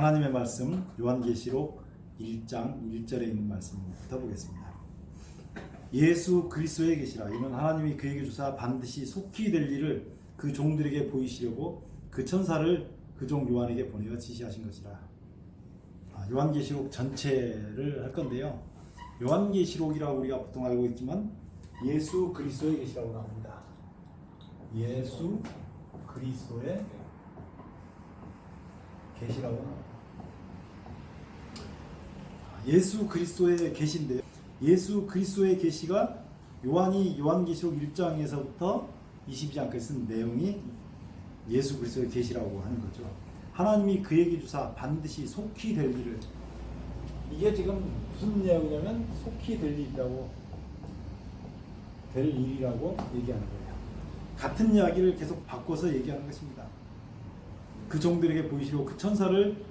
하나님의 말씀 요한계시록 1장 1절에 있는 말씀부터 보겠습니다. 예수 그리스도에 계시라. 이는 하나님이 그에게 주사 반드시 속히 될 일을 그 종들에게 보이시려고 그 천사를 그 종 요한에게 보내어 지시하신 것이라. 요한계시록 전체를 할 건데요. 요한계시록이라고 우리가 보통 알고 있지만 예수 그리스도에 계시라고 나옵니다. 예수 그리스도에 계시라고 나옵니다. 예수 그리스도의 계시인데요. 예수 그리스도의 계시가 요한이 요한계시록 1장에서부터 22장까지 쓴 내용이 예수 그리스도의 계시라고 하는 거죠. 하나님이 그에게 주사 반드시 속히 될 일을, 이게 지금 무슨 내용이냐면 속히 될 일이 있다고, 될 일이라고 얘기하는 거예요. 같은 이야기를 계속 바꿔서 얘기하는 것입니다. 그 종들에게 보이시려고 그 천사를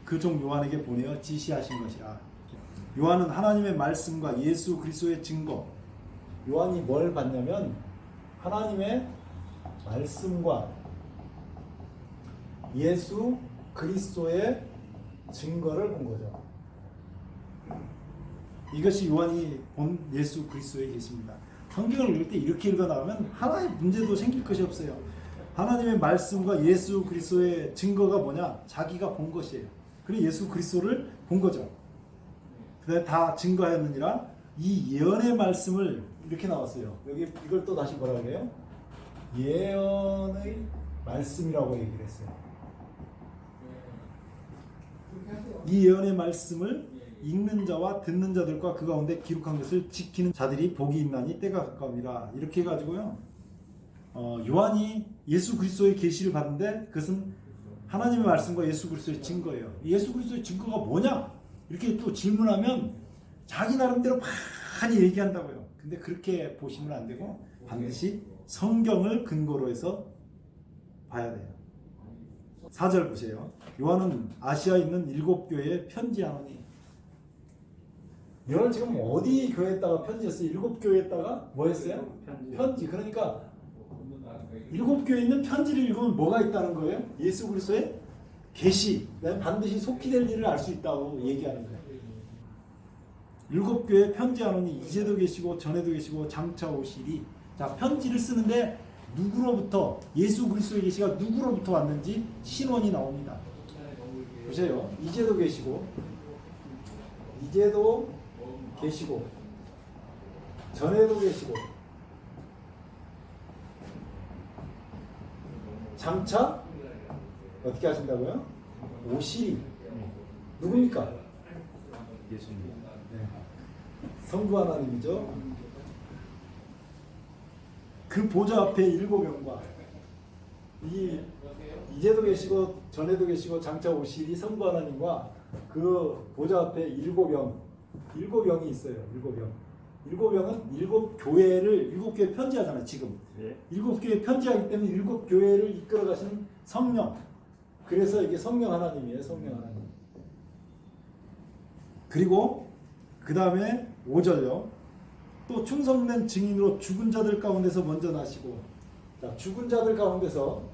그 종 요한에게 보내어 지시하신 것이라. 요한은 하나님의 말씀과 예수 그리스도의 증거, 요한이 뭘 봤냐면 하나님의 말씀과 예수 그리스도의 증거를 본 거죠. 이것이 요한이 본 예수 그리스도에 계십니다. 성경을 읽을 때 이렇게 읽어 나가면 하나의 문제도 생길 것이 없어요. 하나님의 말씀과 예수 그리스도의 증거가 뭐냐? 자기가 본 것이에요. 그리고 예수 그리스도를 본 거죠. 그다음에 다 증거하였느니라. 이 예언의 말씀을 이렇게 나왔어요. 여기 이걸 또 다시 뭐라 그래요? 예언의 말씀이라고 얘기를 했어요. 이 예언의 말씀을 읽는 자와 듣는 자들과 그 가운데 기록한 것을 지키는 자들이 복이 있나니 때가 가까우니라. 이렇게 해가지고요. 요한이 예수 그리스도의 계시를 받는데 그것은 하나님의 말씀과 예수 그리스도의 증거예요. 예수 그리스도의 증거가 뭐냐? 이렇게 또 질문하면 자기 나름대로 많이 얘기한다고요. 근데 그렇게 보시면 안 되고 반드시 성경을 근거로 해서 봐야 돼요. 4절 보세요. 요한은 아시아에 있는 7교회에 편지하노니. 요한은 지금 어디 교회에다가 편지했어요? 7교회에다가 뭐 했어요? 편지. 그러니까 7교회에 있는 편지를 읽으면 뭐가 있다는 거예요? 예수 그리스도의 계시, 반드시 속히 될 일을 알 수 있다고 얘기하는 거예요. 7교회에 편지하노니 이제도 계시고 전에도 계시고 장차 오시리. 자, 편지를 쓰는데 누구로부터, 예수 그리스도의 계시가 누구로부터 왔는지 신원이 나옵니다. 보세요. 이제도 계시고 전에도 계시고 장차 어떻게 하신다고요? 오시리. 누굽니까? 예수님. 네. 성부 하나님이죠. 그 보좌 앞에 7영과 이제도 계시고 전에도 계시고 장차 오시리 성부 하나님과 그 보좌 앞에 7영이 있어요. 7영은 7교회를 7교회 편지하잖아요. 지금 7교회 편지하기 때문에 7교회를 이끌어 가시는 성령. 그래서 이게 성령 하나님이에요. 성령 하나님. 그리고 그 다음에 5절요. 또 충성된 증인으로 죽은 자들 가운데서 먼저 나시고. 자, 죽은 자들 가운데서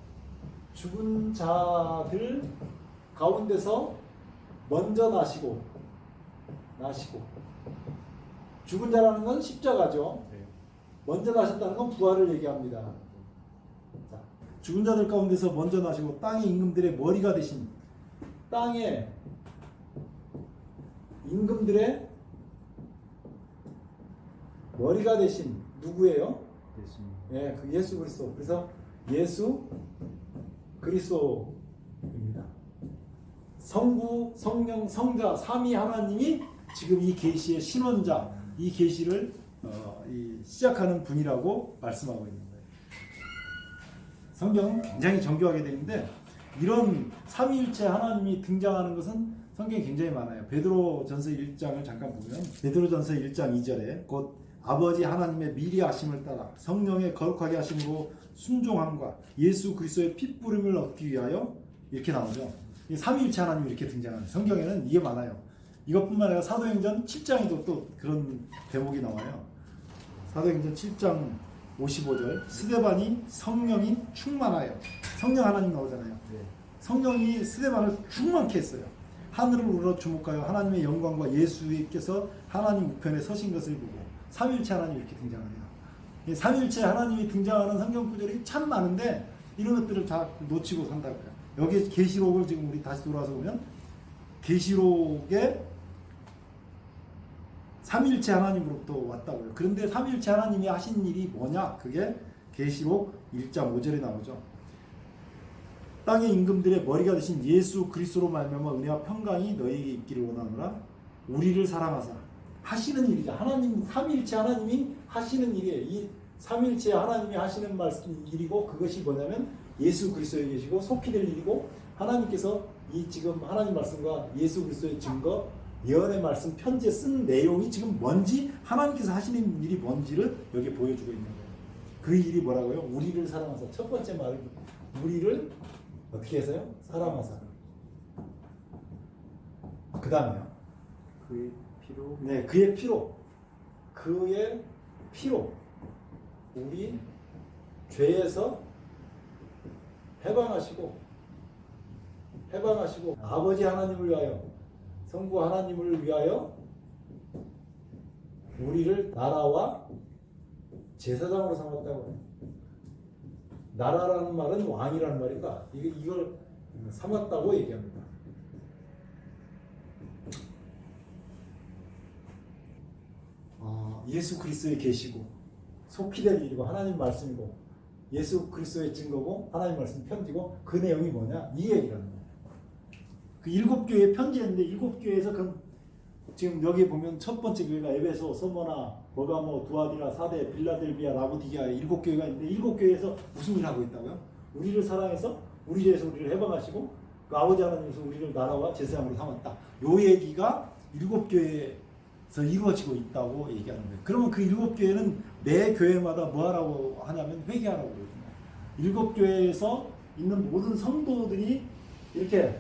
먼저 나시고. 죽은 자라는 건 십자가죠. 먼저 나셨다는 건 부활을 얘기합니다. 자, 죽은 자들 가운데서 먼저 나시고 땅의 임금들의 머리가 되신, 땅의 임금들의 머리가 되신 누구예요? 예수님. 네, 그 예수 그리스도. 그래서 예수 그리스도입니다. 성부, 성령, 성자, 삼위 하나님이 지금 이 계시의 신원자, 이 계시를 시작하는 분이라고 말씀하고 있는 거예요. 성경은 굉장히 정교하게 되어 있는데 이런 삼위일체 하나님이 등장하는 것은 성경에 굉장히 많아요. 베드로전서 1장을 잠깐 보면 베드로전서 1장 2절에 곧 아버지 하나님의 미리 하심을 따라 성령의 거룩하게 하심으로 순종함과 예수 그리스도의 핏부름을 얻기 위하여 이렇게 나오죠. 삼위일체 하나님이 이렇게 등장하는, 성경에는 이게 많아요. 이것뿐만 아니라 사도행전 7장에도 또 그런 대목이 나와요. 사도행전 7장 55절 스데반이 성령이 충만하여, 성령 하나님 나오잖아요. 성령이 스데반을 충만케 했어요. 하늘을 우러러 주목하여 하나님의 영광과 예수께서 하나님 우편에 서신 것을 보고 삼위일체 하나님이 이렇게 등장하네요. 이 삼위일체 하나님이 등장하는 성경 구절이 참 많은데 이런 것들을 다 놓치고 산다고요. 여기 계시록을 지금 우리 다시 돌아서 보면 계시록에 삼위일체 하나님으로부터 왔다고요. 그런데 삼위일체 하나님이 하신 일이 뭐냐? 그게 계시록 1장 5절에 나오죠. 땅의 임금들의 머리가 되신 예수 그리스도로 말미암아 은혜와 평강이 너희에게 있기를 원하노라. 우리를 사랑하사 하시는 일이죠. 하나님 삼위일체 하나님이 하시는 일이에요. 이 삼위일체 하나님이 하시는 말씀 일이고 그것이 뭐냐면 예수 그리스도에 계시고 속히 될 일이고 하나님께서 이 지금 하나님 말씀과 예수 그리스도의 증거 예언의 말씀 편지에 쓴 내용이 지금 뭔지 하나님께서 하시는 일이 뭔지를 여기 보여주고 있는 거예요. 그 일이 뭐라고요? 우리를 사랑하사. 첫 번째 말은 우리를 어떻게 해서요? 사랑하사. 그 다음에요. 그의 피로. 네, 그의 피로. 그의 피로. 우리 죄에서 해방하시고 아버지 하나님을 위하여 성부 하나님을 위하여 우리를 나라와 제사장으로 삼았다고. 나라라는 말은 왕이라는 말이다. 이걸 삼았다고 얘기합니다. 예수 그리스도에 계시고 속히 될 일이고 하나님 말씀이고 예수 그리스도의 증거고 하나님 말씀 편지고 그 내용이 뭐냐? 이 얘기라는 거예요. 그 7교회 편지였는데 7교회에서 그 지금 여기 보면 첫 번째 교회가 에베소, 서머나, 버가모, 두아디라, 사데, 빌라델비아, 라고디게아 7교회가 있는데 7교회에서 무슨 일을 하고 있다고요? 우리를 사랑해서 우리 죄에서 우리를 해방하시고 그 아버지 하나님께서 우리를 나라와 제사장으로 삼았다. 요 얘기가 7교회에서 이루어지고 있다고 얘기하는 거예요. 그러면 그 7교회는 매 교회마다 뭐 하라고 하냐면 회개하라고 그러거든요. 7교회에서 있는 모든 성도들이 이렇게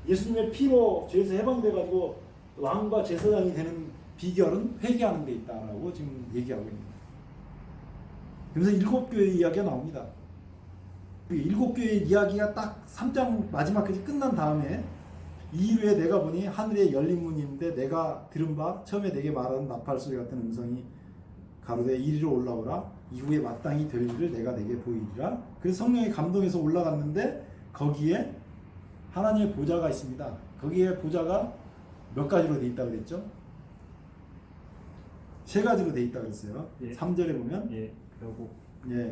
예수님의 피로 죄에서 해방돼가지고 왕과 제사장이 되는 비결은 회개하는 데 있다라고 지금 얘기하고 있는 거예요. 그래서 7교회 이야기가 나옵니다. 7교회 이야기가 딱 3장 마지막까지 끝난 다음에 이후에 내가 보니 하늘에 열린 문이 있는데 내가 들은 바 처음에 내게 말하는 나팔 소리 같은 음성이 가로되 이리로 올라오라. 이후에 마땅히 될 일을 내가 내게 보이리라. 그래서 성령이 감동해서 올라갔는데 거기에 하나님의 보좌가 있습니다. 거기에 보좌가 몇 가지로 돼 있다고 그랬죠? 3가지로 돼 있다고 그랬어요. 예. 3절에 보면 벽옥.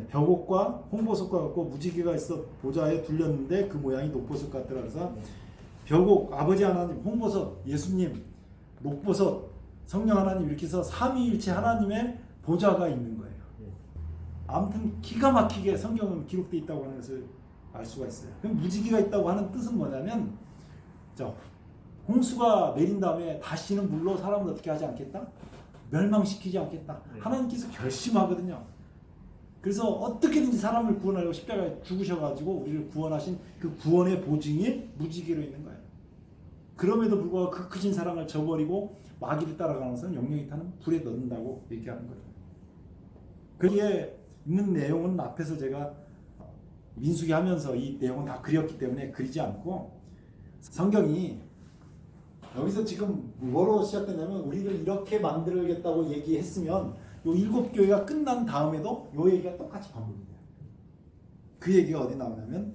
벽옥과 홍보석과 같고 무지개가 있어 보좌에 둘렸는데 그 모양이 녹보석 같더라. 그래서 벽옥, 아버지 하나님, 홍보석, 예수님, 녹보석, 성령 하나님 이렇게 해서 삼위일체 하나님의 보좌가 있는 거예요. 아무튼 기가 막히게 성경은 기록되어 있다고 하는 것을 알 수가 있어요. 그럼 무지개가 있다고 하는 뜻은 뭐냐면 홍수가 내린 다음에 다시는 물로 사람을 어떻게 하지 않겠다? 멸망시키지 않겠다. 하나님께서 결심하거든요. 그래서 어떻게든지 사람을 구원하려고 십자가에 죽으셔가지고 우리를 구원하신 그 구원의 보증이 무지개로 있는 거예요. 그럼에도 불구하고 그 크신 사랑을 저버리고 마귀를 따라가는 것은 영영이 타는 불에 넣는다고 얘기하는 거예요. 거기에 있는 내용은 앞에서 제가 민수기 하면서 이 내용은 다 그렸기 때문에 그리지 않고 성경이 여기서 지금 뭐로 시작되냐면 우리를 이렇게 만들겠다고 얘기했으면 요 7교회가 끝난 다음에도 요 얘기가 똑같이 반복이 돼요. 그 얘기가 어디 나오냐면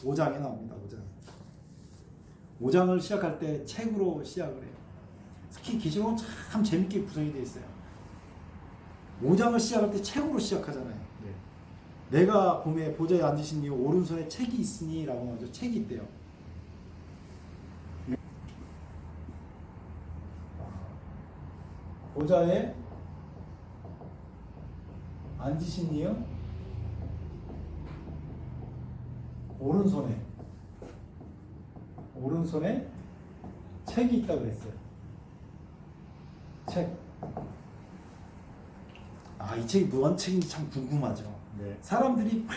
5장에 나옵니다. 5장을 시작할 때 책으로 시작을 해요. 특히 계시록은 참 재밌게 구성이 되어 있어요. 5장을 시작할 때 책으로 시작하잖아요. 내가 봄에 보좌에 앉으신 이후 오른손에 책이 있으니 라고 하죠. 책이 있대요. 보좌에 앉으신 이유 오른손에 책이 있다고 그랬어요. 책. 이 책이 무슨 책인지 참 궁금하죠. 사람들이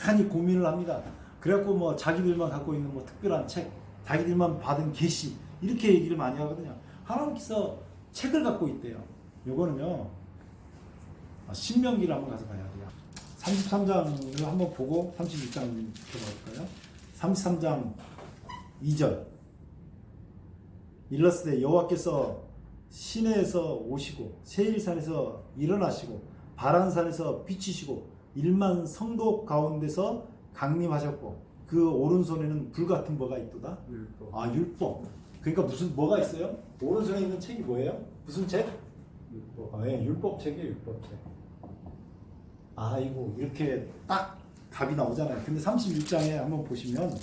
많이 고민을 합니다. 그래갖고 뭐 자기들만 갖고 있는 뭐 특별한 책, 자기들만 받은 계시 이렇게 얘기를 많이 하거든요. 하나님께서 책을 갖고 있대요. 요거는요 신명기를 한번 가서 봐야 돼요. 33장을 한번 보고 36장 들어볼까요? 33장 2절 일렀으되 여호와께서 시내에서 오시고 세일산에서 일어나시고 바란산에서 비치시고 1만 성도 가운데서 강림하셨고 그 오른손에는 불같은 뭐가 있도다. 율법. 아, 율법. 그러니까 무슨 뭐가 있어요? 오른손에 있는 책이 뭐예요? 무슨 책? 율법. 아, 예, 율법책이에요, 율법책. 아이고, 이렇게 딱 답이 나오잖아요. 근데 31장에 한번 보시면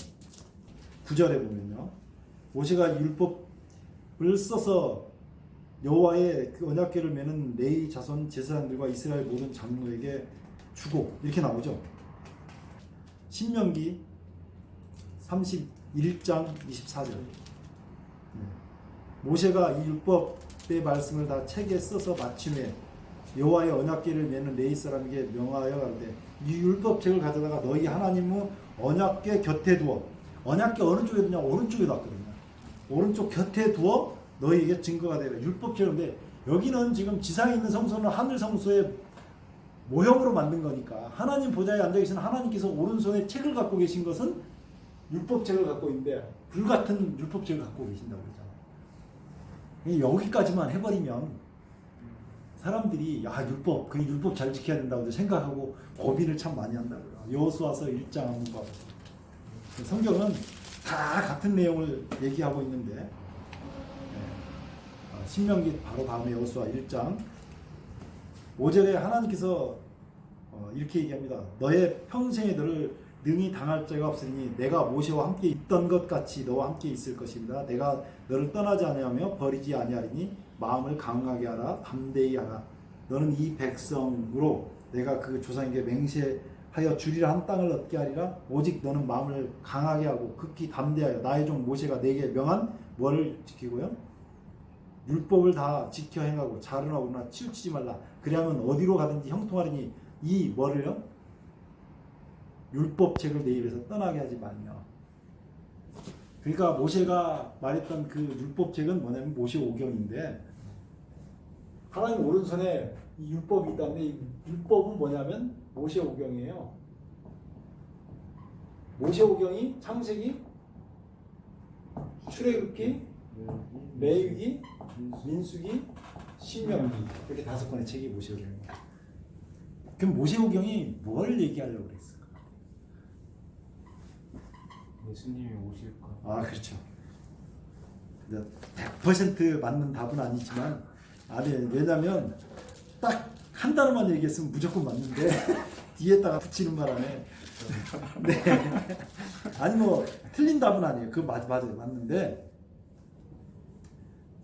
9절에 보면요. 모세가 율법을 써서 여호와의 그 언약궤를 매는 레위 자손 제사장들과 이스라엘 모든 장로에게 주고 이렇게 나오죠. 신명기 31장 24절. 모세가 이 율법의 말씀을 다 책에 써서 마침에 여호와의 언약궤를 매는 레위 사람에게 명하여 가로되 이 율법책을 가져다가 너희 하나님의 언약궤 곁에 두어. 언약궤 어느 쪽에 두냐? 오른쪽에 놨거든요. 오른쪽 곁에 두어 너희에게 증거가 되라. 율법책인데 여기는 지금 지상에 있는 성소는 하늘 성소의 모형으로 만든 거니까 하나님 보좌에 앉아 계신 하나님께서 오른손에 책을 갖고 계신 것은 율법책을 갖고 있는데 불같은 율법책을 갖고 계신다고 그러잖아요. 여기까지만 해버리면 사람들이 야 율법 그 율법 잘 지켜야 된다고 생각하고 고민을 참 많이 한다고요. 여호수아서 1장 한번 봐보세요. 성경은 다 같은 내용을 얘기하고 있는데 신명기 바로 다음에 여호수아 1장 5절에 하나님께서 이렇게 얘기합니다. 너의 평생에 너를 능히 당할 자가 없으니 내가 모세와 함께 있던 것 같이 너와 함께 있을 것입니다. 내가 너를 떠나지 아니하며 버리지 아니하리니 마음을 강하게 하라 담대히 하라. 너는 이 백성으로 내가 그 조상에게 맹세하여 주리라 한 땅을 얻게 하리라. 오직 너는 마음을 강하게 하고 극히 담대하여 나의 종 모세가 내게 명한 뭐를 지키고요? 율법을 다 지켜 행하고 자른하거나 치우치지 말라. 그래야면 어디로 가든지 형통하리니 이 뭐를요? 율법책을 내 입에서 떠나게 하지 말며. 그러니까 모세가 말했던 그 율법책은 뭐냐면 모세오경인데 하나님 오른손에 이 율법이 있다는데 이 율법은 뭐냐면 모세오경이에요. 모세오경이 창세기, 출애굽기, 레위기, 민수기, 신명기 이렇게 5권의 책이 모세오경입니다. 그럼 모세오경이 뭘 얘기하려고 그랬을까? 예수님이 오실까? 아 그렇죠. 100% 맞는 답은 아니지만 아니 왜냐면 딱 한 단어만 얘기했으면 무조건 맞는데 뒤에다가 붙이는 바람에 네 아니 뭐 틀린 답은 아니에요. 그거 맞아요 맞는데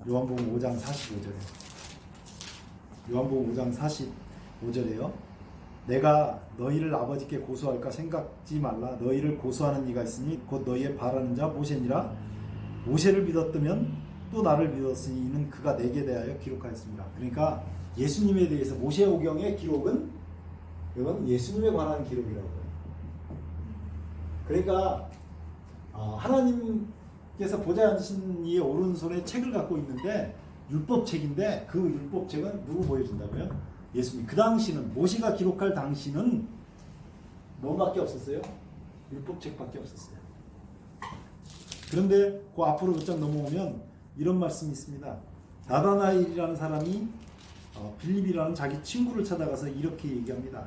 요한복음 5장 45절에 요한복음 5장 45절에요. 내가 너희를 아버지께 고소할까 생각지 말라. 너희를 고소하는 이가 있으니 곧 너희의 바라는 자 모세니라. 모세를 믿었다면 또 나를 믿었으니 이는 그가 내게 대하여 기록하였습니다. 그러니까 예수님에 대해서 모세오경의 기록은 이건 예수님에 관한 기록이라고요. 그러니까 하나님께서 보좌에 앉으신 이의 오른손에 책을 갖고 있는데 율법책인데 그 율법책은 누구 보여준다고요? 예수님. 그 당시는 모세가 기록할 당시는 뭐밖에 없었어요? 율법책밖에 없었어요. 그런데 그 앞으로 몇 장 넘어오면 이런 말씀이 있습니다. 나다나엘이라는 사람이 빌립이라는 자기 친구를 찾아가서 이렇게 얘기합니다.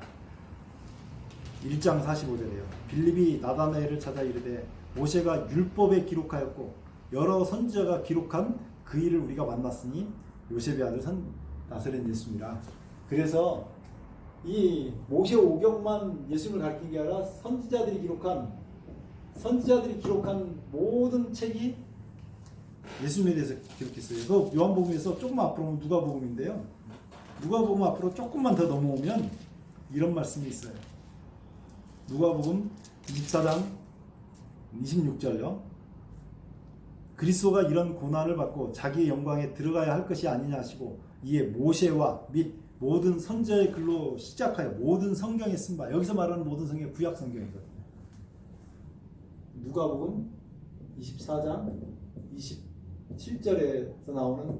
1장 45절에요. 빌립이 나다나엘을 찾아 이르되 모세가 율법에 기록하였고 여러 선지자가 기록한 그 일을 우리가 만났으니 요셉의 아들 나사렛 예수니라. 그래서 이 모세오경만 예수님을 가리킨 게 아니라 선지자들이 기록한 모든 책이 예수님에 대해서 기록했어요. 그 요한복음에서 조금 앞으로 오면 누가복음인데요. 누가복음 앞으로 조금만 더 넘어오면 이런 말씀이 있어요. 누가복음 24장 26절요. 그리스도가 이런 고난을 받고 자기의 영광에 들어가야 할 것이 아니냐 하시고 이에 모세와 및 모든 선지자의 글로 시작하여 모든 성경에 쓴 바, 여기서 말하는 모든 성경이 구약 성경이거든요. 누가복음 24장 27절에서 나오는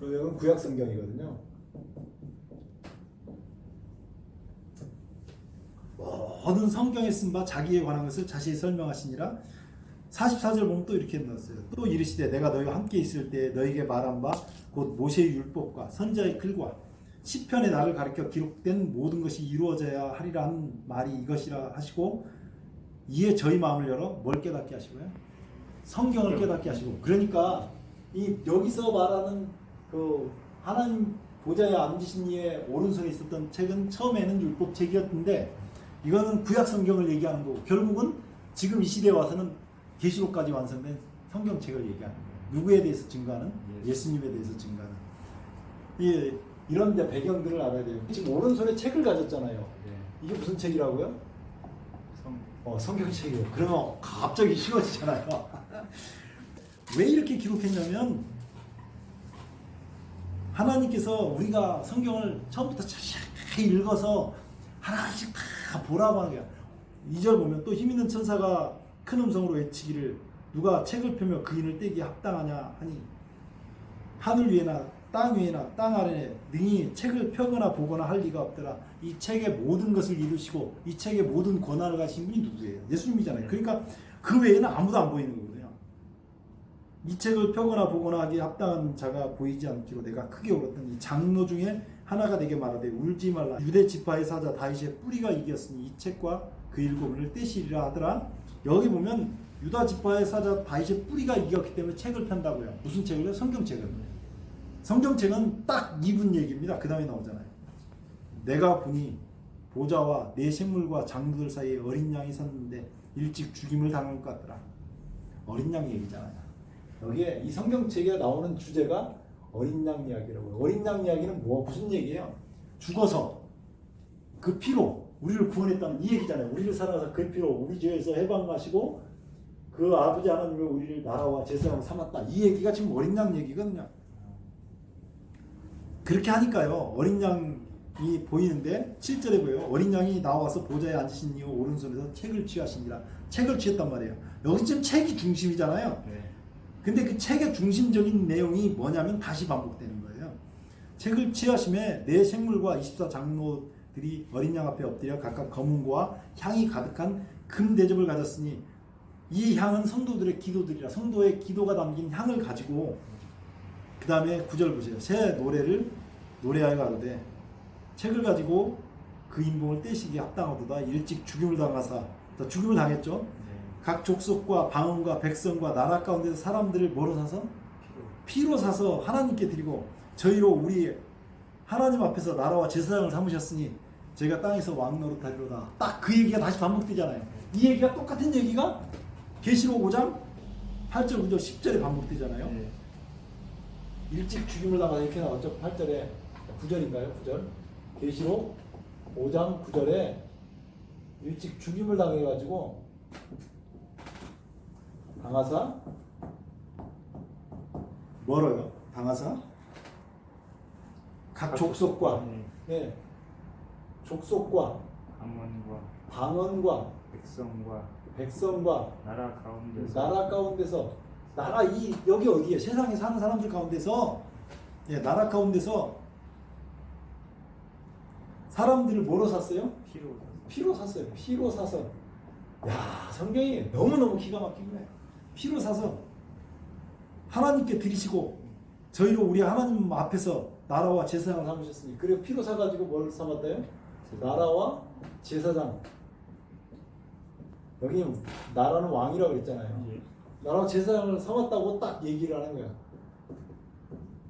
여기는 구약 성경이거든요. 모든 성경에 쓴 바 자기에 관한 것을 자세히 설명하시니라. 44절 보면 또 이렇게 넣었어요. 또 이르시되 내가 너희와 함께 있을 때 너희에게 말한 바 곧 모세의 율법과 선지자의 글과 시편에 나를 가리켜 기록된 모든 것이 이루어져야 하리라 한 말이 이것이라 하시고 이에 저희 마음을 열어 뭘 깨닫게 하시고요? 성경을 깨닫게 하시고. 그러니까 이 여기서 말하는 그 하나님 보좌에 앉으신 이의 오른손에 있었던 책은 처음에는 율법책이었는데 이거는 구약 성경을 얘기하는 거고 결국은 지금 이 시대에 와서는 계시록까지 완성된 성경책을 얘기하는 거예요. 누구에 대해서 증거하는? 예수님에 대해서 증거하는. 이런 데 배경들을 알아야 돼요. 지금 오른손에 책을 가졌잖아요. 네. 이게 무슨 책이라고요? 성경책이에요. 그러면 갑자기 쉬워지잖아요. 왜 이렇게 기록했냐면 하나님께서 우리가 성경을 처음부터 자세히 읽어서 하나씩 다 보라고 하는 거야. 2절 보면 또 힘있는 천사가 큰 음성으로 외치기를 누가 책을 펴며 그 인을 떼기에 합당하냐 하니 하늘 위에나 땅 위에나 땅 아래에 능히 책을 펴거나 보거나 할 리가 없더라. 이 책의 모든 것을 이루시고 이 책의 모든 권한을 가신 분이 누구예요? 예수님이잖아요. 그러니까 그 외에는 아무도 안 보이는 거거든요. 이 책을 펴거나 보거나 하기에 합당한 자가 보이지 않기로 내가 크게 울었더니 장로 중에 하나가 내게 말하되 울지 말라. 유대 지파의 사자 다윗의 뿌리가 이겼으니 이 책과 그 일곱을 떼시리라 하더라. 여기 보면 유다 지파의 사자 다윗의 뿌리가 이겼기 때문에 책을 편다고요. 무슨 책을요? 성경책을. 성경책은 딱 2분 얘기입니다. 그 다음에 나오잖아요. 내가 보니 보좌와 내 생물과 장로들 사이에 어린 양이 섰는데 일찍 죽임을 당할 것 같더라. 어린 양 얘기잖아요. 여기에 이 성경책에 나오는 주제가 어린 양 이야기라고요. 어린 양 이야기는 무슨 얘기예요? 죽어서 그 피로 우리를 구원했다는 이 얘기잖아요. 우리를 사랑해서 그 피로 우리 죄에서 해방하시고 그 아버지 하나님을 우리를 나라와 제사장으로 삼았다. 이 얘기가 지금 어린 양 얘기거든요. 그렇게 하니까요. 어린 양이 보이는데 7절에 보여요. 어린 양이 나와서 보좌에 앉으신 이후 오른손에서 책을 취하시니라. 책을 취했단 말이에요. 여기 지금 책이 중심이잖아요. 네. 근데 그 책의 중심적인 내용이 뭐냐면 다시 반복되는 거예요. 책을 취하심에 내 생물과 24장로들이 어린 양 앞에 엎드려 각각 검은고와 향이 가득한 금 대접을 가졌으니 이 향은 성도들의 기도들이라. 성도의 기도가 담긴 향을 가지고 그 다음에 9절 보세요. 새 노래를 노래하여 가로되 책을 가지고 그 인봉을 떼시기에 합당하도다. 일찍 죽임을 당하사. 죽임을 당했죠. 네. 각 족속과 방언과 백성과 나라 가운데서 사람들을 뭐로 사서? 피로 사서 하나님께 드리고 저희로 우리 하나님 앞에서 나라와 제사장을 삼으셨으니 저희가 땅에서 왕 노릇하리로다. 딱 그 얘기가 다시 반복되잖아요. 이 얘기가 똑같은 얘기가 계시록 5장 8절 9절 10절에 반복되잖아요. 네. 일찍 죽임을 당하다 이렇게 나왔죠. 8절에 9절인가요? 9절. 계시록 5장 9절에 일찍 죽임을 당해가지고 당하사 멀어요. 당하사 각 족속과 네. 족속과 방언과 백성과 나라 가운데서 나라 여기 어디에 세상에 사는 사람들 가운데서 나라 가운데서 사람들을 뭐로 샀어요? 피로 샀어요. 피로 사서. 야, 성경이 너무너무 기가 막힌 거예요. 피로 사서 하나님께 드리시고 저희로 우리 하나님 앞에서 나라와 제사장을 삼으셨으니 그리고 피로 사가지고 뭘 삼았다요? 나라와 제사장. 여기 나라는 왕이라고 그랬잖아요. 나라와 제사장을 삼았다고 딱 얘기를 하는 거야.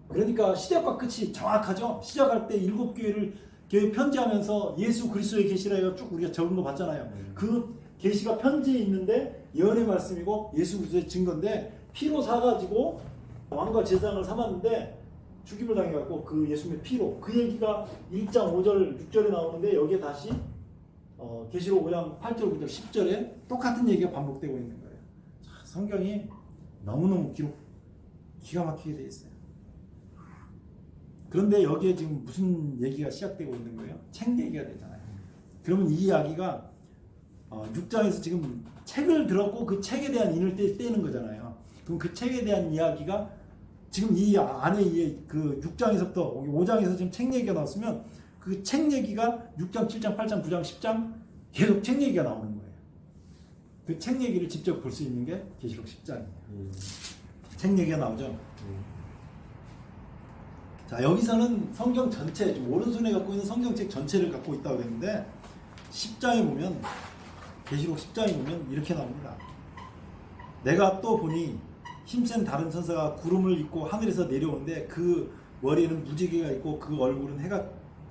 그러니까 시작과 끝이 정확하죠. 시작할 때 7교회를 교회 편지하면서 예수 그리스도의 계시라 해서 쭉 우리가 적은 거 봤잖아요. 그 계시가 편지에 있는데 예언의 말씀이고 예수 그리스도의 증거인데 피로 사가지고 왕과 제사장을 삼았는데 죽임을 당해갖고 그 예수님의 피로 그 얘기가 1장 5절 6절에 나오는데 여기에 다시 계시록 5장 8절 9절 10절에 똑같은 얘기가 반복되고 있는 거예요. 자, 성경이 너무너무 기가 막히게 되어 있어요. 그런데 여기에 지금 무슨 얘기가 시작되고 있는 거예요? 책 얘기가 되잖아요. 그러면 이 이야기가 6장에서 지금 책을 들었고 그 책에 대한 인을 떼는 거잖아요. 그럼 그 책에 대한 이야기가 지금 이 안에 그 6장에서부터 5장에서 지금 책 얘기가 나왔으면 그 책 얘기가 6장, 7장, 8장, 9장, 10장 계속 책 얘기가 나오는 거예요. 그 책 얘기를 직접 볼 수 있는 게 계시록 10장이에요. 예. 책 얘기가 나오죠. 예. 자, 여기서는 성경 전체, 지금 오른손에 갖고 있는 성경책 전체를 갖고 있다고 그랬는데 10장에 보면, 계시록 10장에 보면 이렇게 나옵니다. 내가 또 보니 힘센 다른 천사가 구름을 입고 하늘에서 내려오는데 그 머리에는 무지개가 있고 그 얼굴은 해가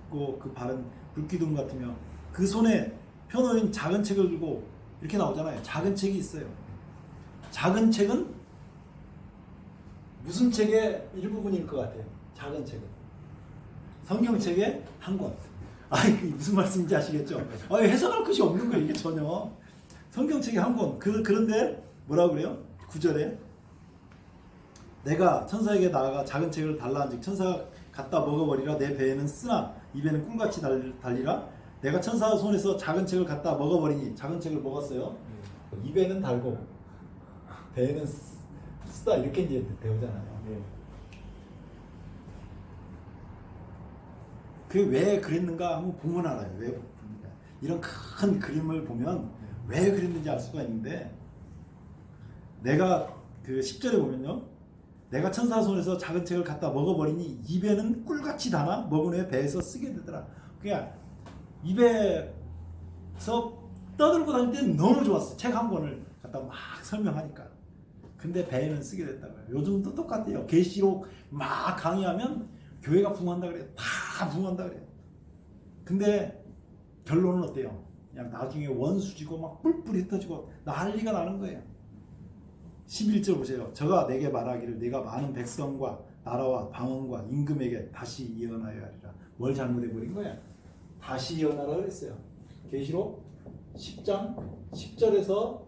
있고 그 발은 불기둥 같으며 그 손에 펴놓인 작은 책을 들고 이렇게 나오잖아요. 작은 책이 있어요. 작은 책은 무슨 책의 일부분일 것 같아요? 작은 책은 성경책의 한 권. 이게 무슨 말씀인지 아시겠죠? 해석할 것이 없는 거예요, 이게 전혀. 성경책의 한 권. 그런데 뭐라고 그래요? 9절에 내가 천사에게 나아가 작은 책을 달라 한즉 천사가 갖다 먹어버리라. 내 배에는 쓰나 입에는 꿀같이 달리라. 내가 천사 손에서 작은 책을 갖다 먹어버리니. 작은 책을 먹었어요. 입에는 달고 배에는 쓰다, 이렇게 이제 배우잖아요. 예. 그게 왜 그랬는가 한번 보면 알아요. 왜 그랬는가. 이런 큰 그림을 보면 왜 그랬는지 알 수가 있는데, 내가 그 10절에 보면요, 내가 천사 손에서 작은 책을 갖다 먹어버리니 입에는 꿀같이 달아 먹은 후에 배에서 쓰게 되더라. 그냥 입에서 떠들고 다닐 때는 너무 좋았어. 책 한 권을 갖다 막 설명하니까. 근데 배에는 쓰게 됐다고요. 요즘도 똑같아요. 계시록 막 강의하면 교회가 붕한다 그래요. 다 붕한다 그래요. 근데 결론은 어때요? 그냥 나중에 원수지고 막 뿔뿔 흩어지고 난리가 나는 거예요. 11절 보세요. 저가 내게 말하기를 내가 많은 백성과 나라와 방언과 임금에게 다시 예언하여 하리라. 뭘 잘못해버린 거야? 다시 예언하라 그랬어요. 계시록 10장 10절에서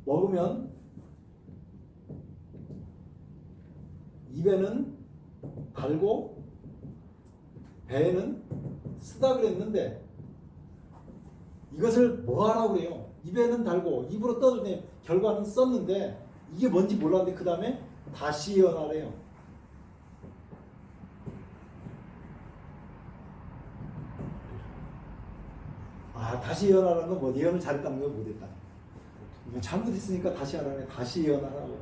먹으면 입에는 달고 배에는 쓰다 그랬는데 이것을 뭐 하라고 그래요? 입에는 달고 입으로 떠들 때 결과는 썼는데 이게 뭔지 몰랐는데 그 다음에 다시 예언하래요. 다시 예언하라는 건 뭐 예언을 잘했다는 거 못했다. 잘못했으니까 다시 하라네. 다시 예언하라고.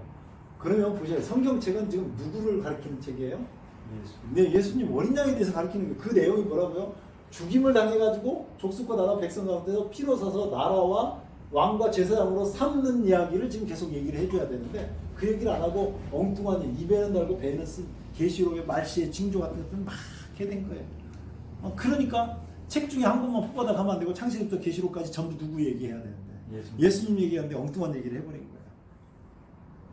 그러면 보세요. 성경책은 지금 누구를 가리키는 책이에요? 네, 예수님 어린 양에 대해서 가리키는 거예요. 그 내용이 뭐라고요? 죽임을 당해가지고 족속과 나라 백성 가운데서 피로 사서 나라와 왕과 제사장으로 삼는 이야기를 지금 계속 얘기를 해줘야 되는데 그 얘기를 안 하고 엉뚱한 일, 입에는 달고 배에는 쓴 계시록의 말씨의 징조 같은 것들 막 하게 된 거예요. 그러니까 책 중에 한 권만 뽑아다 가면 안 되고 창세기부터 계시록까지 전부 누구 얘기해야 되는데 예수님 얘기하는데 엉뚱한 얘기를 해버린 거예요.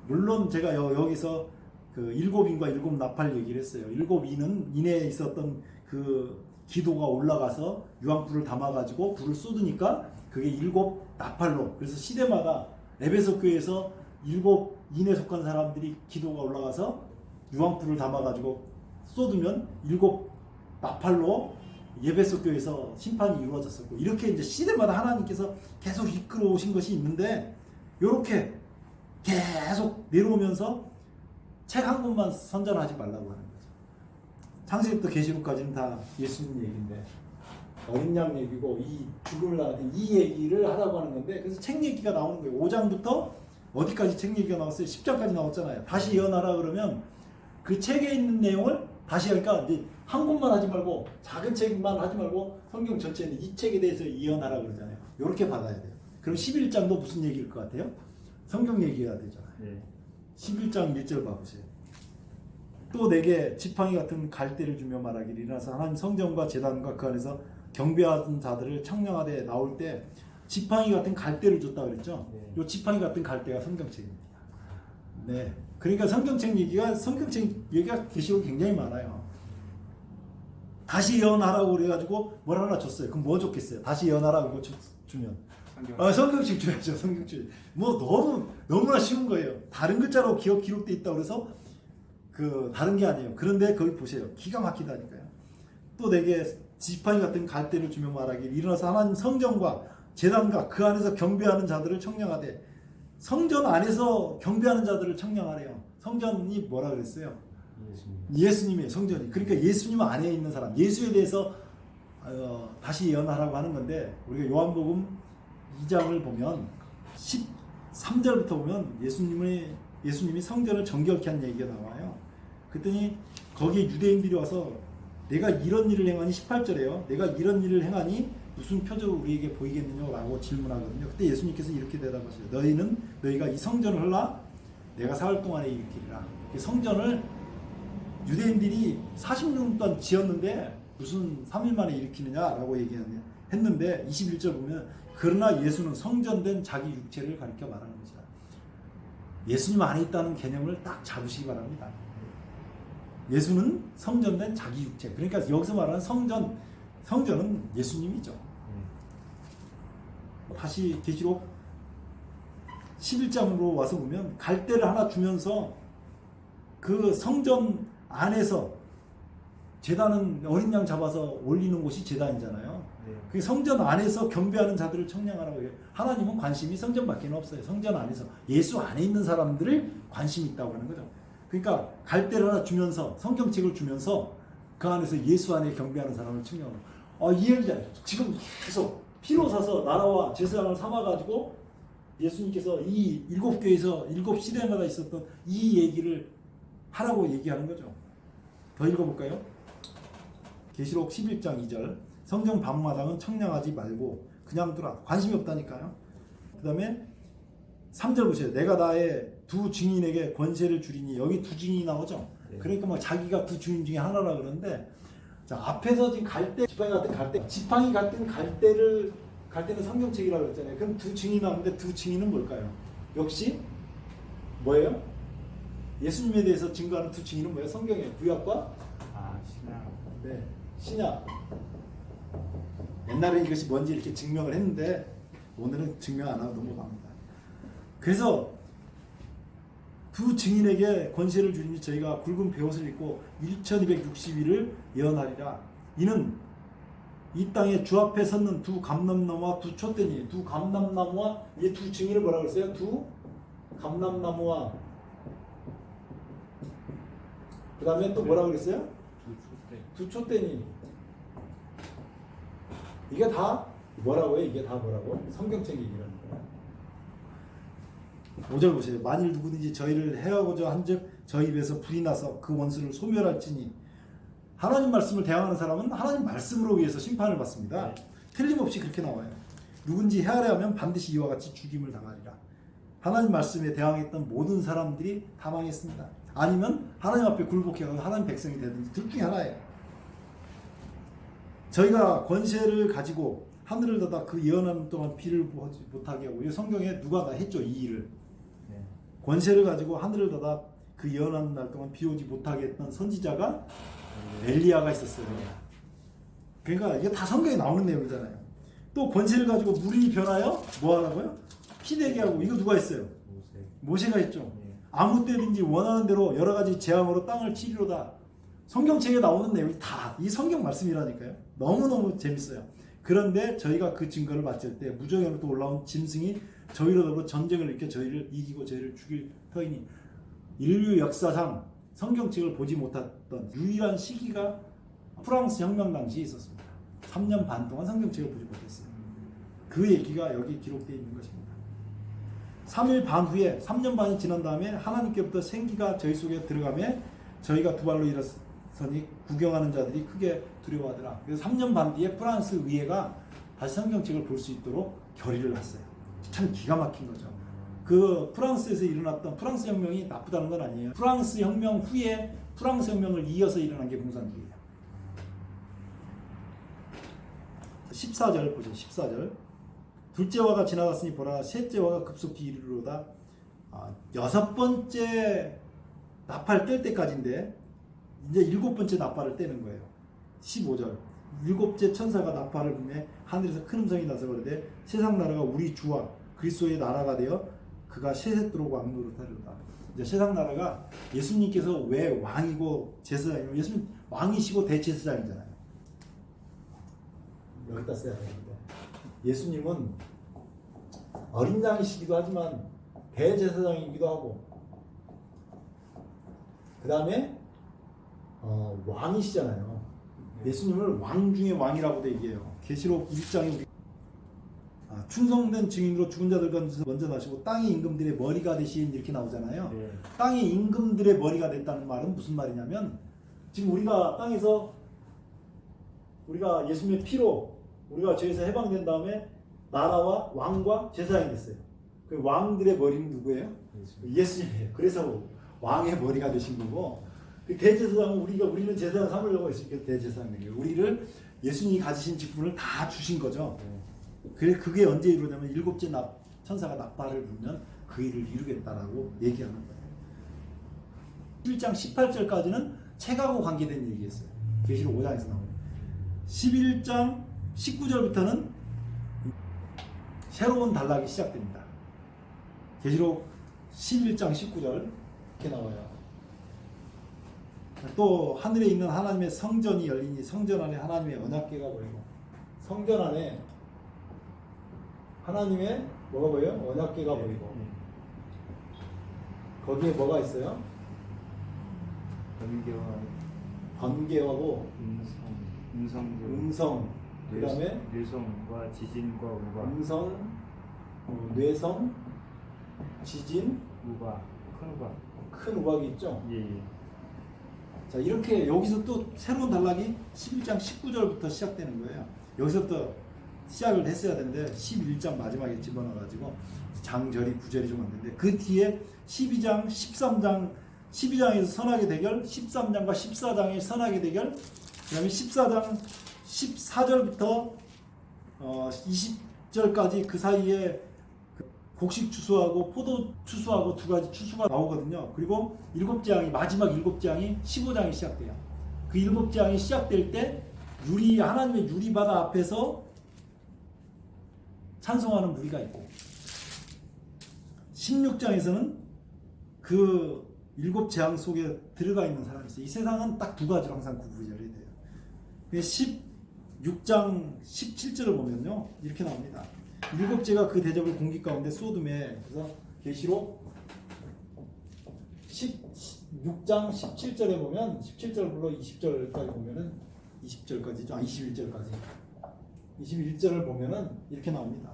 물론 제가 여기서 그 일곱 인과 일곱 나팔 얘기를 했어요. 일곱 인은 인에 있었던 그 기도가 올라가서 유황불을 담아가지고 불을 쏟으니까 그게 일곱 나팔로. 그래서 시대마다 에베소 교회에서 일곱 인에 속한 사람들이 기도가 올라가서 유황불을 담아가지고 쏟으면 일곱 나팔로 에베소 교회에서 심판이 이루어졌었고, 이렇게 이제 시대마다 하나님께서 계속 이끌어 오신 것이 있는데 이렇게 계속 내려오면서 책 한 권만 선전하지 말라고 하는 거죠. 창세기부터 계시록까지는 다 예수님 얘기인데 어린 양 얘기고 이 죽음을 당한 이 얘기를 하라고 하는 건데, 그래서 책 얘기가 나오는 거예요. 5장부터 어디까지 책 얘기가 나왔어요? 10장까지 나왔잖아요. 다시 예언하라 그러면 그 책에 있는 내용을 다시 하니까 이제 한 권만 하지 말고 작은 책만 하지 말고 성경 전체는 이 책에 대해서 예언하라 그러잖아요. 이렇게 받아야 돼요. 그럼 11장도 무슨 얘기일 것 같아요? 성경 얘기가 되잖아요. 네. 11장 1절 봐보세요. 또 내게 지팡이 같은 갈대를 주며 말하기를 일어나서 하나님 성전과 제단과 그 안에서 경배하던 자들을 청량하되 나올 때 지팡이 같은 갈대를 줬다 그랬죠. 네. 이 지팡이 같은 갈대가 성경책입니다. 네, 그러니까 성경책 얘기가 계시록 굉장히 많아요. 다시 예언하라고 그래가지고 뭘 하나 줬어요. 그럼 뭐 줬겠어요? 다시 예언하라고 주면 성경책 줘야죠. 성경책. 뭐 너무나 쉬운 거예요. 다른 글자로 기록돼 있다고 그래서 그 다른 게 아니에요. 그런데 거기 보세요. 기가 막히다니까요. 또 내게 지팡이 같은 갈대를 주며 말하기를 일어나서 하나님 성전과 제단과 그 안에서 경배하는 자들을 청량하되. 성전 안에서 경배하는 자들을 청량하래요. 성전이 뭐라 그랬어요? 예수님이에요. 성전이. 그러니까 예수님 안에 있는 사람, 예수에 대해서 다시 예언하라고 하는 건데, 우리가 요한복음 2장을 보면 3절부터 보면 예수님이 성전을 정결케 한 얘기가 나와요. 그랬더니 거기에 유대인들이 와서 내가 이런 일을 행하니 18절에요. 내가 이런 일을 행하니 무슨 표적을 우리에게 보이겠느냐라고 질문하거든요. 그때 예수님께서 이렇게 대답하셔요. 너희가 이 성전을 헐라 내가 사흘 동안에 일으키리라. 성전을 유대인들이 40년 동안 지었는데 무슨 3일 만에 일으키느냐라고 얘기했는데 21절 보면 그러나 예수는 성전된 자기 육체를 가리켜 말하는 것이다. 예수님 안에 있다는 개념을 딱 잡으시기 바랍니다. 예수는 성전된 자기 육체. 그러니까 여기서 말하는 성전은 예수님이죠. 다시 계시록 11장으로 와서 보면 갈대를 하나 주면서 그 성전 안에서 제단은 어린 양 잡아서 올리는 곳이 제단이잖아요. 그 성전 안에서 경배하는 자들을 청량하라고 해요. 하나님은 관심이 성전밖에 없어요. 성전 안에서 예수 안에 있는 사람들을 관심이 있다고 하는 거죠. 그러니까 갈대를 하나 주면서 성경책을 주면서 그 안에서 예수 안에 경배하는 사람을 청량하는 거예요. 이해하죠? 지금 계속 피로 사서 나라와 제사장을 삼아가지고 예수님께서 이 7교회에서 7시대마다 있었던 이 얘기를 하라고 얘기하는 거죠. 더 읽어볼까요? 계시록 11장 2절 성전 방마당은 청량하지 말고 그냥 두라. 관심이 없다니까요. 그 다음에 3절 보세요. 내가 나의 두 증인에게 권세를 주리니 여기 두 증인이 나오죠. 그러니까 뭐 자기가 두 증인 중에 하나라 그러는데 자, 앞에서 지금 지팡이 같은 갈대는 성경책이라고 그랬잖아요. 그럼 두 증인이 나오는데 두 증인은 뭘까요? 역시 뭐예요? 예수님에 대해서 증거하는 두 증인은 뭐예요? 성경의 구약과 신약. 네, 신약. 옛날에 이것이 뭔지 이렇게 증명을 했는데 오늘은 증명 안 하고 넘어갑니다. 그래서 두 증인에게 권세를 주리니 저희가 굵은 베옷을 입고 1260일을 예언하리라. 이는 이 땅에 주 앞에 섰는 두 감람나무와 두 촛대니 두 감람나무와 이 두 증인을 뭐라고 했어요? 두 감람나무와 그 다음에 또 뭐라고 그랬어요? 두 촛대니 이게 다 뭐라고요? 이게 다 뭐라고? 성경책 얘기라는 거예요. 5절 보세요. 만일 누구든지 저희를 해하고자 한즉 저희 입에서 불이 나서 그 원수를 소멸할지니 하나님 말씀을 대항하는 사람은 하나님 말씀으로 위해서 심판을 받습니다. 틀림없이 그렇게 나와요. 누군지 해하려 하면 반드시 이와 같이 죽임을 당하리라. 하나님 말씀에 대항했던 모든 사람들이 다 망했습니다. 아니면 하나님 앞에 굴복해서 하나님 백성이 되든지 둘 중에 하나예요. 저희가 권세를 가지고 하늘을 닫아 그 예언하는 동안 비를 보지 못하게 하고 이 성경에 누가 다 했죠 이 일을. 권세를 가지고 하늘을 닫아 그 예언하는 날 동안 비 오지 못하게 했던 선지자가 엘리야가 있었어요. 그러니까 이게 다 성경에 나오는 내용이잖아요. 또 권세를 가지고 물이 변하여 뭐 하라고요? 피 되게 하고 이거 누가 했어요? 모세가 했죠. 아무 때든지 원하는 대로 여러 가지 재앙으로 땅을 치리로다. 성경책에 나오는 내용이 다 이 성경 말씀이라니까요. 너무너무 재밌어요. 그런데 저희가 그 증거를 맞을 때 무정에로부터 올라온 짐승이 저희로 더불어 전쟁을 일으켜 저희를 이기고 저희를 죽일 터이니 인류 역사상 성경책을 보지 못했던 유일한 시기가 프랑스 혁명 당시에 있었습니다. 3년 반 동안 성경책을 보지 못했어요. 그 얘기가 여기 기록되어 있는 것입니다. 3일 반 후에 3년 반이 지난 다음에 하나님께부터 생기가 저희 속에 들어가며 저희가 두 발로 일어서니 구경하는 자들이 크게 두려워하더라. 그래서 3년 반 뒤에 프랑스 의회가 다시 성경책을 볼 수 있도록 결의를 났어요. 참 기가 막힌 거죠. 그 프랑스에서 일어났던 프랑스 혁명이 나쁘다는 건 아니에요. 프랑스 혁명 후에 프랑스 혁명을 이어서 일어난 게 공산주의예요. 14절 보죠. 14절. 둘째 화가 지나갔으니 보라 셋째 화가 급속히 이르로다. 여섯 번째 나팔 뗄 때까지인데 이제 일곱 번째 나팔을 떼는 거예요. 15절. 일곱째 천사가 나팔을 불매 하늘에서 큰 음성이 나서 그러되 세상 나라가 우리 주와 그리스도의 나라가 되어 그가 셋에 들어오고 악노릇 하리로다. 이제 세상 나라가 예수님께서 왜 왕이고 제사장이고 예수님 왕이시고 대제사장이잖아요. 여기다 써야 되는데 예수님은 어린 양이시기도 하지만 대제사장이기도 하고 그 다음에 왕이시잖아요. 예수님을 왕 중에 왕이라고도 얘기해요. 계시록 1장에 충성된 증인으로 죽은 자들 가운데서 먼저 나시고 땅의 임금들의 머리가 되신 이렇게 나오잖아요. 네. 땅의 임금들의 머리가 됐다는 말은 무슨 말이냐면 지금 우리가 땅에서 우리가 예수님의 피로 우리가 죄에서 해방된 다음에 나라와 왕과 제사장이 됐어요. 그 왕들의 머리는 누구예요? 예수님이에요. 그래서 왕의 머리가 되신 거고 그 대제사장은 우리는 제사장 삼으려고 했으니까 대제사장이에요. 우리를 예수님이 가지신 직분을 다 주신 거죠. 그래 그게 언제 이루냐면 일곱째 천사가 나팔을 불면 그 일을 이루겠다라고 얘기하는 거예요. 11장 18절까지는 책하고 관계된 얘기였어요. 계시록 5장에서 나오는 11장 19절부터는 새로운 단락이 시작됩니다. 계시록 11장 19절 이렇게 나와요. 또 하늘에 있는 하나님의 성전이 열리니 성전 안에 하나님의 언약궤가 보이고 성전 안에 하나님의 뭐가 보여요? 언약궤가 보이고 거기에 뭐가 있어요? 번개하고 음성 그 다음에 뇌성과 지진과 우박 음성 뇌성 지진 우박 큰 우박 큰 우박이 있죠. 예. 자 이렇게 여기서 또 새로운 단락이 11장 19절부터 시작되는 거예요. 여기서부터 시작을 했어야 되는데 11장 마지막에 집어넣어가지고 장절이 9절이 좀 안 되는데 그 뒤에 12장 13장 12장에서 선악의 대결 13장과 14장의 선악의 대결 그 다음에 14장 14절부터 20절까지 그 사이에 곡식 추수하고 포도 추수하고 두 가지 추수가 나오거든요. 그리고 일곱 재앙이 마지막 일곱 재앙이 15장이 시작돼요. 그 일곱 재앙이 시작될 때 하나님의 유리바다 앞에서 찬송하는 무리가 있고 16장에서는 그 일곱 재앙 속에 들어가 있는 사람이 있어요. 이 세상은 딱 두 가지로 항상 구분이 돼요. 16장 17절을 보면요 이렇게 나옵니다. 일곱째가 그 대접을 공기 가운데 쏟음에 그래서 계시록 16장 17절에 보면 17절부터 20절까지 보면은 20절까지죠. 21절까지 21절을 보면은 이렇게 나옵니다.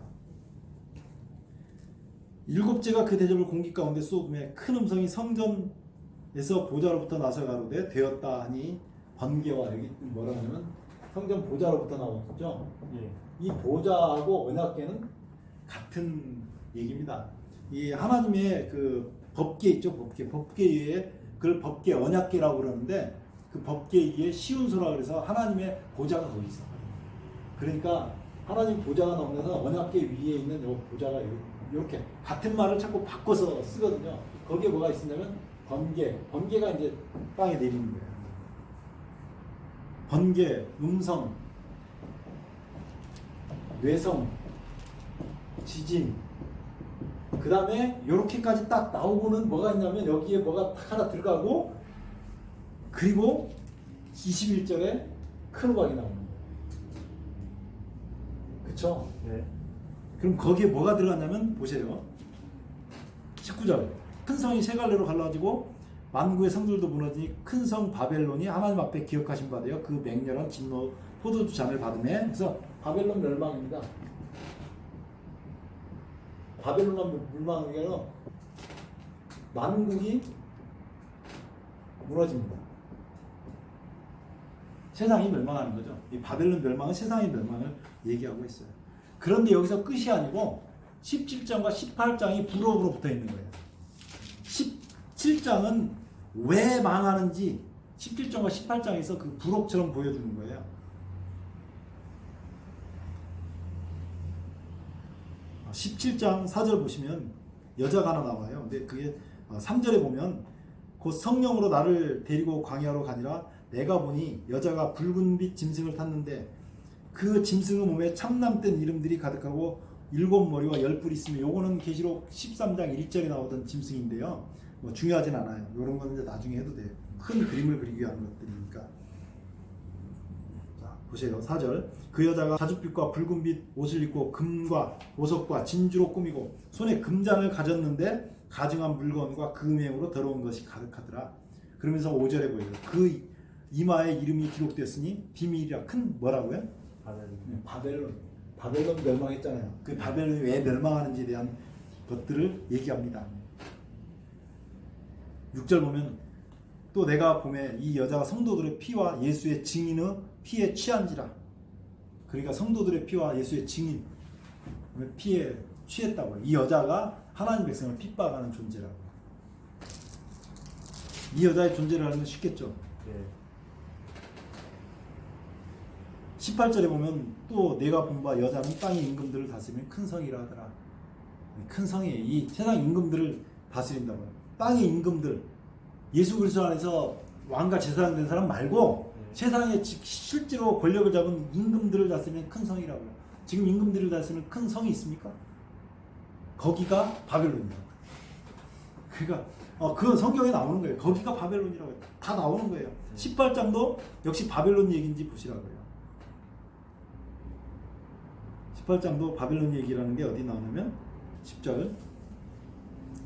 일곱째가 그 대접을 공기 가운데 쏟음에 큰 음성이 성전에서 보좌로부터 나서 가로되 되었다 하니 번개와 여기 뭐라 하냐면 성전 보좌로부터 나왔죠. 예. 이 보좌하고 언약궤는 같은 얘기입니다. 이 하나님의 그 법궤 있죠, 법궤 위에 그걸 법궤 언약궤라고 그러는데 그 법궤 위에 시온소라 그래서 하나님의 보좌가 거기 있어. 그러니까 하나님 보좌가 나오면서 언약궤 위에 있는 요 보좌가 이렇게 같은 말을 자꾸 바꿔서 쓰거든요. 거기에 뭐가 있었냐면 번개가 이제 땅에 내리는 거예요. 번개, 음성, 뇌성, 지진. 그 다음에 이렇게까지 딱 나오고는 뭐가 있냐면 여기에 뭐가 딱 하나 들어가고 그리고 21절에 큰 우박이 나오는 거예요. 그쵸? 네. 그럼 거기에 뭐가 들어갔냐면 보세요. 19절. 큰 성이 세 갈래로 갈라지고 만국의 성들도 무너지니 큰 성 바벨론이 하나님 앞에 기억하신 바 되어 그 맹렬한 진노 포도주 잔을 받으매. 그래서 바벨론 멸망입니다. 바벨론 멸망에는 만국이 무너집니다. 세상이 멸망하는 거죠. 이 바벨론 멸망은 세상의 멸망을 얘기하고 있어요. 그런데 여기서 끝이 아니고 17장과 18장이 부록으로 붙어 있는 거예요. 17장은 왜 망하는지 17장과 18장에서 그 부록처럼 보여주는 거예요. 17장 4절 보시면 여자가 하나 나와요. 근데 그게 3절에 보면 곧 성령으로 나를 데리고 광야로 가니라 내가 보니 여자가 붉은빛 짐승을 탔는데 그 짐승의 몸에 참남된 이름들이 가득하고 7머리와 10뿔이 있으며 요거는 계시록 13장 1절에 나오던 짐승인데요. 뭐 중요하진 않아요. 요런 거는 이제 나중에 해도 돼요. 큰 그림을 그리기 위한 것들이니까. 자, 보세요. 4절. 그 여자가 자줏빛과 붉은빛 옷을 입고 금과 보석과 진주로 꾸미고 손에 금잔을 가졌는데 가증한 물건과 그 음행으로 더러운 것이 가득하더라. 그러면서 5절에 보여요. 그 이마에 이름이 기록되었으니 비밀이라 큰 뭐라고요? 바벨론. 바벨론. 바벨론 멸망했잖아요. 그 바벨론이 왜 멸망하는지에 대한 것들을 얘기합니다. 6절 보면 또 내가 보매 이 여자가 성도들의 피와 예수의 증인의 피에 취한지라. 그러니까 성도들의 피와 예수의 증인 피에 취했다고요. 이 여자가 하나님 백성을 핍박하는 존재라고. 이 여자의 존재를 알면 쉽겠죠. 네. 18절에 보면 또 내가 본 바 여자는 땅의 임금들을 다스리는 큰 성이라 하더라. 큰 성이 이 세상 임금들을 다스린다고요. 땅의 임금들, 예수 그리스도 안에서 왕과 제사장 된 사람 말고 세상에 실제로 권력을 잡은 임금들을 다스리는 큰 성이라고요. 지금 임금들을 다스리는 큰 성이 있습니까? 거기가 바벨론이다. 그러니까 그건 성경에 나오는 거예요. 거기가 바벨론이라고 다 나오는 거예요. 18장도 역시 바벨론 얘기인지 보시라고요. 18장도 바벨론 얘기라는 게 어디 나오냐면 10절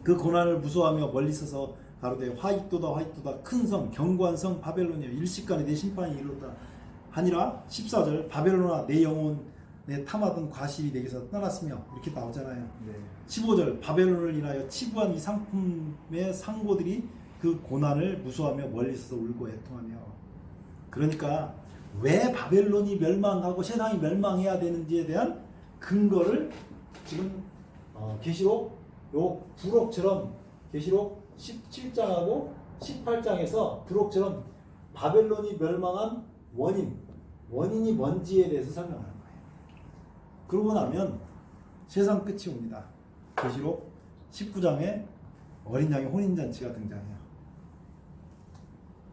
그 고난을 무서워하며 멀리 서서 가로되 화이또다 화이또다 큰 성 견고한 성 바벨론이여 일시간에 내 심판이 이르렀다 하니라. 14절 바벨론아 내 영혼 내 탐하던 과실이 내게서 떠났으며 이렇게 나오잖아요. 네. 15절 바벨론을 인하여 치부한 이 상품의 상고들이 그 고난을 무서워하며 멀리 서서 울고 애통하며. 그러니까 왜 바벨론이 멸망하고 세상이 멸망해야 되는지에 대한 근거를 지금 계시록 요 부록처럼 계시록 17장하고 18장에서 부록처럼 바벨론이 멸망한 원인이 뭔지에 대해서 설명하는 거예요. 그러고 나면 세상 끝이 옵니다. 계시록 19장에 어린 양의 혼인잔치가 등장해요.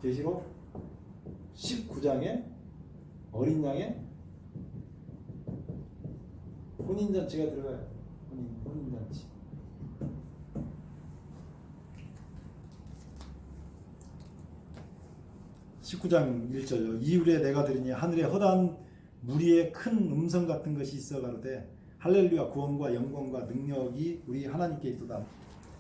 계시록 19장에 어린 양의 혼인잔치가 들어가요. 혼인잔치. (19장 1절) 이후에 내가 들으니 하늘에 허다한 무리의 큰 음성 같은 것이 있어 가로되 할렐루야 구원과 영광과 능력이 우리 하나님께 있도다.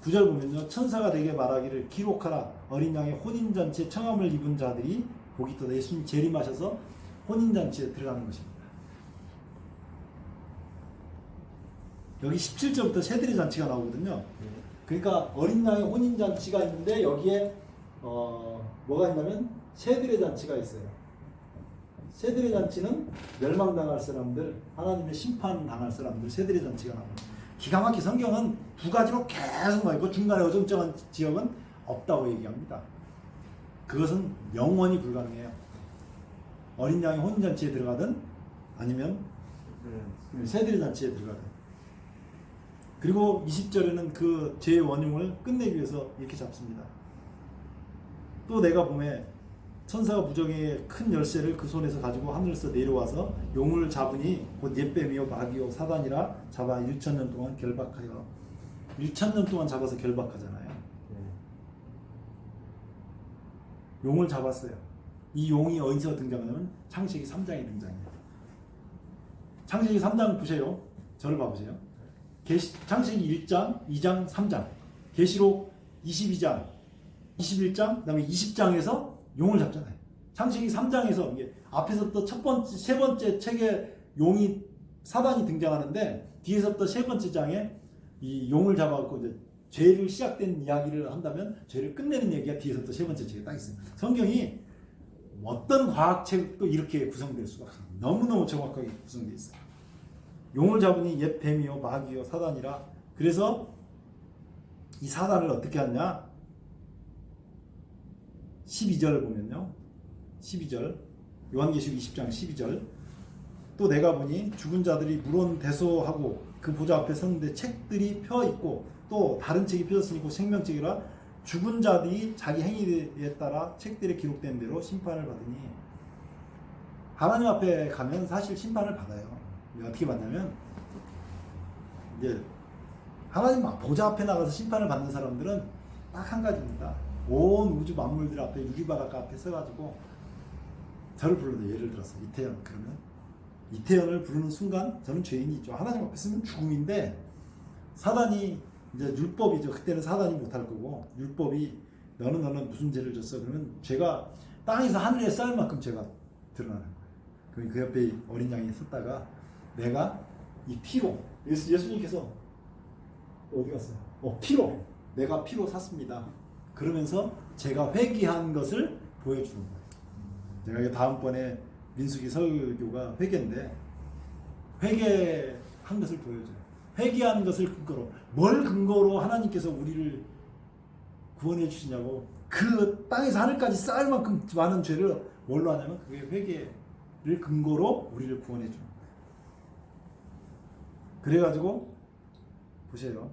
9절 보면요 천사가 되게 말하기를 기록하라 어린 양의 혼인잔치에 청함을 입은 자들이 복이 있도다. 예수님 재림하셔서 혼인잔치에 들어가는 것입니다. 여기 17절부터 새들의 잔치가 나오거든요. 그러니까 어린 양의 혼인잔치가 있는데 여기에 뭐가 있냐면 새들의 잔치가 있어요. 새들의 잔치는 멸망당할 사람들, 하나님의 심판당할 사람들, 새들의 잔치가 나옵니다. 기가 막히게 성경은 두 가지로 계속 나오고 중간에 어정쩡한 지역은 없다고 얘기합니다. 그것은 영원히 불가능해요. 어린 양의 혼인잔치에 들어가든 아니면 새들의 잔치에 들어가든. 그리고 20절에는 그 죄의 원흉을 끝내기 위해서 이렇게 잡습니다. 또 내가 보매 천사가 무정의 큰 열쇠를 그 손에서 가지고 하늘에서 내려와서 용을 잡으니 곧 옛뱀이요 마귀요 사단이라 잡아 6,000년 동안 결박하여. 6,000년 동안 잡아서 결박하잖아요. 용을 잡았어요. 이 용이 어디서 등장하냐면 창세기 3장에 등장해요. 창세기 3장 보세요. 저를 봐보세요. 창세기 1장, 2장, 3장, 계시록 22장, 21장, 그 다음에 20장에서 용을 잡잖아요. 창세기 3장에서 이게 앞에서부터 세 번째 책에 용이 사단이 등장하는데 뒤에서부터 세 번째 장에 이 용을 잡아갖고 이제 죄를 시작된 이야기를 한다면 죄를 끝내는 얘기가 뒤에서부터 세 번째 책에 딱 있어요. 성경이 어떤 과학책도 이렇게 구성될 수가 없어요. 너무너무 정확하게 구성되어 있어요. 용을 잡으니 옛 뱀이요 마귀요 사단이라. 그래서 이 사단을 어떻게 하냐? 12절 보면요. 12절 요한계시록 20장 12절 또 내가 보니 죽은 자들이 물론 대소하고 그 보좌 앞에 섰는데 책들이 펴 있고 또 다른 책이 펴졌으니 곧 생명책이라 죽은 자들이 자기 행위에 따라 책들에 기록된 대로 심판을 받으니. 하나님 앞에 가면 사실 심판을 받아요. 어떻게 받냐면 이제 하나님 보좌 앞에 나가서 심판을 받는 사람들은 딱 한 가지입니다. 온 우주 만물들 앞에 유리바닥 앞에 서가지고 저를 불러도 예를 들어서 이태현 그러면 이태현을 부르는 순간 저는 죄인이죠. 하나님 앞에 서면 죽음인데 사단이 이제 율법이죠. 그때는 사단이 못할 거고 율법이 너는 무슨 죄를 졌어? 그러면 죄가 땅에서 하늘에 쌓을 만큼 죄가 드러나는 거예요. 그 옆에 어린 양이 섰다가 내가 이 피로 예수님께서 어디 갔어요? 피로 내가 피로 샀습니다. 그러면서 제가 회개한 것을 보여주는 거예요. 제가 이게 다음번에 민수기 설교가 회개인데 회개한 것을 보여줘요. 회개한 것을 근거로 뭘 근거로 하나님께서 우리를 구원해 주시냐고 그 땅에서 하늘까지 쌓을 만큼 많은 죄를 뭘로 하냐면 그게 회개를 근거로 우리를 구원해 주는 거예요. 그래가지고 보세요.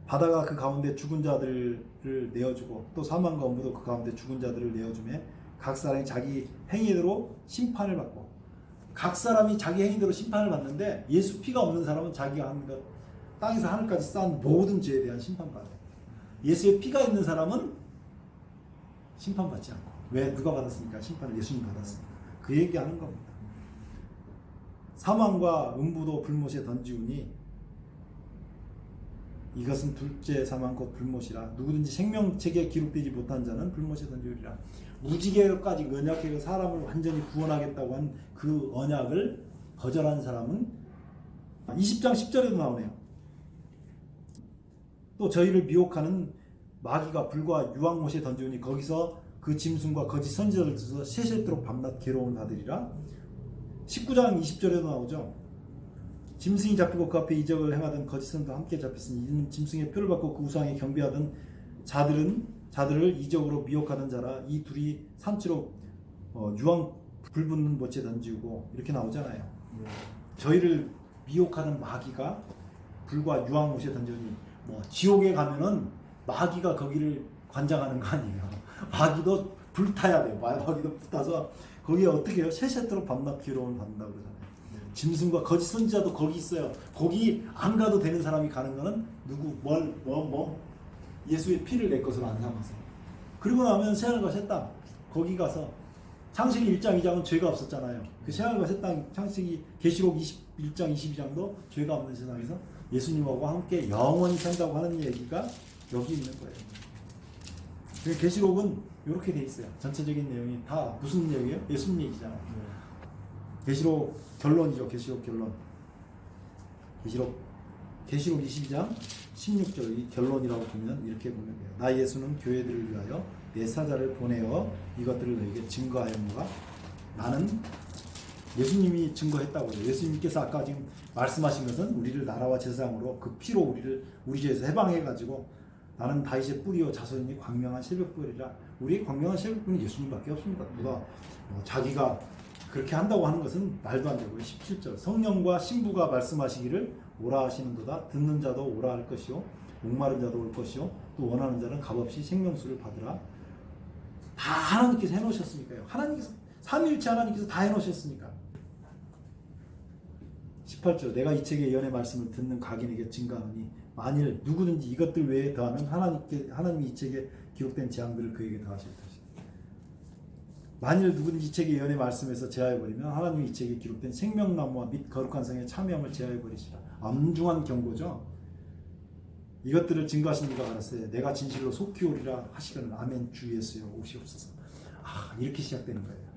바다가 그 가운데 죽은 자들을 내어주고 또 사망과 엄무도 그 가운데 죽은 자들을 내어주며 각 사람이 자기 행위대로 심판을 받고 각 사람이 자기 행위대로 심판을 받는데 예수 피가 없는 사람은 자기가 한 것 땅에서 하늘까지 쌓은 모든 죄에 대한 심판받아요. 예수의 피가 있는 사람은 심판받지 않고 왜 누가 받았습니까? 심판을 예수님 받았습니다. 그 얘기하는 겁니다. 사망과 음부도 불못에 던지우니 이것은 둘째 사망 곧 불못이라 누구든지 생명책에 기록되지 못한 자는 불못에 던지우리라. 무지개까지 언약해서 사람을 완전히 구원하겠다고 한 그 언약을 거절한 사람은 20장 10절에도 나오네요. 또 저희를 미혹하는 마귀가 불과 유황못에 던지우니 거기서 그 짐승과 거짓 선지자를 두서 세세토록 밤낮 괴로움을 받으리라. 19장 20절에도 나오죠. 짐승이 잡히고 그 앞에 이적을 행하던 거짓 선도 함께 잡혔으니 이는 짐승의 표를 받고 그 우상에 경배하던 자들을 이적으로 미혹하던 자라. 이 둘이 산치로 유황 불붙는 못에 던지고 이렇게 나오잖아요. 저희를 미혹하는 마귀가 불과 유황 못에 던지니 지옥에 가면은 마귀가 거기를 관장하는 거 아니에요. 마귀도 불타야 돼요. 마귀도 불타서 거기에 어떻게 해요? 세세토록 밤낮 괴로움을 받는다고 그러잖아요. 짐승과 거짓 선지자도 거기 있어요. 거기 안 가도 되는 사람이 가는 거는 누구 예수의 피를 내 것으로 안 삼아서. 그리고 나면 새하늘과 새 땅 거기 가서 창세기 1장 2장은 죄가 없었잖아요. 그 새하늘과 새 땅 창세기 계시록 21장 22장도 죄가 없는 세상에서 예수님하고 함께 영원히 산다고 하는 얘기가 여기 있는 거예요. 계시록은 이렇게 돼 있어요. 전체적인 내용이 다 무슨 내용이에요? 예수님 얘기잖아요. 계시록 결론이죠. 계시록 결론. 계시록 22장 16절 이 결론이라고 보면 이렇게 보면 돼요. 나 예수는 교회들을 위하여 내 사자를 보내어 이것들을 너에게 증거하였노라. 나는 예수님이 증거했다고 해요. 예수님께서 아까 지금 말씀하신 것은 우리를 나라와 제사장으로 그 피로 우리 죄에서 해방해가지고 나는 다윗의 뿌리요 자손이 광명한 새벽불이라. 우리의 광명한 새벽불은 예수님밖에 없습니다. 누가 자기가 그렇게 한다고 하는 것은 말도 안 되고요. 17절 성령과 신부가 말씀하시기를 오라 하시는도다. 듣는 자도 오라 할 것이요 목마른 자도 올 것이요 또 원하는 자는 값없이 생명수를 받으라. 다 하나님께서 해놓으셨으니까요. 하나님께서 삼위일체 하나님께서 다 해놓으셨으니까. 18절 내가 이 책의 예언의 말씀을 듣는 각인에게 증가하니 만일 누구든지 이것들 외에 더하면 하나님이 이 책에 기록된 재앙들을 그에게 더하실 것이다. 만일 누구든지 이 책의 예언의 말씀에서 제하여버리면 하나님이 이 책에 기록된 생명나무와 및 거룩한 성의 참여함을 제하여버리시라. 엄중한 경고죠. 이것들을 증거하신 이가 알았어요. 내가 진실로 속히 오리라 하시거늘 아멘 주 예수여 오시옵소서. 이렇게 시작되는 거예요.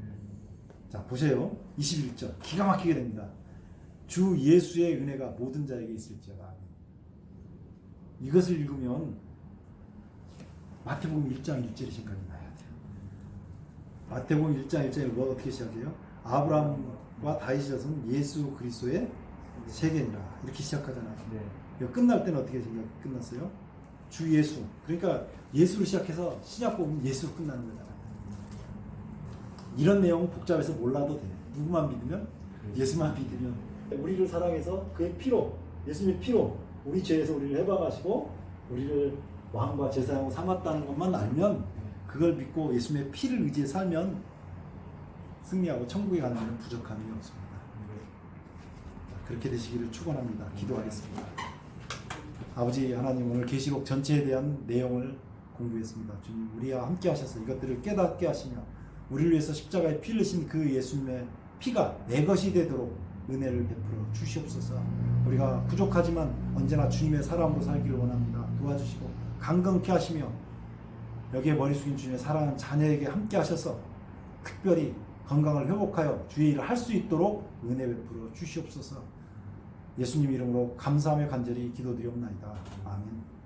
자 보세요. 21절 기가 막히게 됩니다. 주 예수의 은혜가 모든 자에게 있을지어다. 이것을 읽으면 마태복음 1장 1절이 생각이 나야 돼요. 마태복음 1장 1절에 어떻게 시작해요? 아브라함과 다윗이 져선 예수 그리스도의 세계니라 이렇게 시작하잖아요. 이거 끝날 때는 어떻게 끝났어요? 주 예수. 그러니까 예수로 시작해서 신약복음 예수로 끝나는 거잖아요. 이런 내용 복잡해서 몰라도 돼. 누구만 믿으면? 예수만 믿으면. 우리를 사랑해서 그의 피로, 예수님의 피로 우리 죄에서 우리를 해방하시고 우리를 왕과 제사장으로 삼았다는 것만 알면 그걸 믿고 예수님의 피를 의지해 살면 승리하고 천국에 가는 데는 부족함이 없습니다. 그렇게 되시기를 축원합니다. 기도하겠습니다. 아버지 하나님 오늘 계시록 전체에 대한 내용을 공부했습니다. 주님 우리와 함께 하셔서 이것들을 깨닫게 하시며 우리를 위해서 십자가에 피 흘리신 그 예수님의 피가 내 것이 되도록 은혜를 베풀어 주시옵소서. 우리가 부족하지만 언제나 주님의 사람으로 살기를 원합니다. 도와주시고 강건케 하시며 여기에 머리 숙인 주님의 사랑하는 자녀에게 함께 하셔서 특별히 건강을 회복하여 주의 일을 할 수 있도록 은혜 베풀어 주시옵소서. 예수님 이름으로 감사하며 간절히 기도드리옵나이다. 아멘.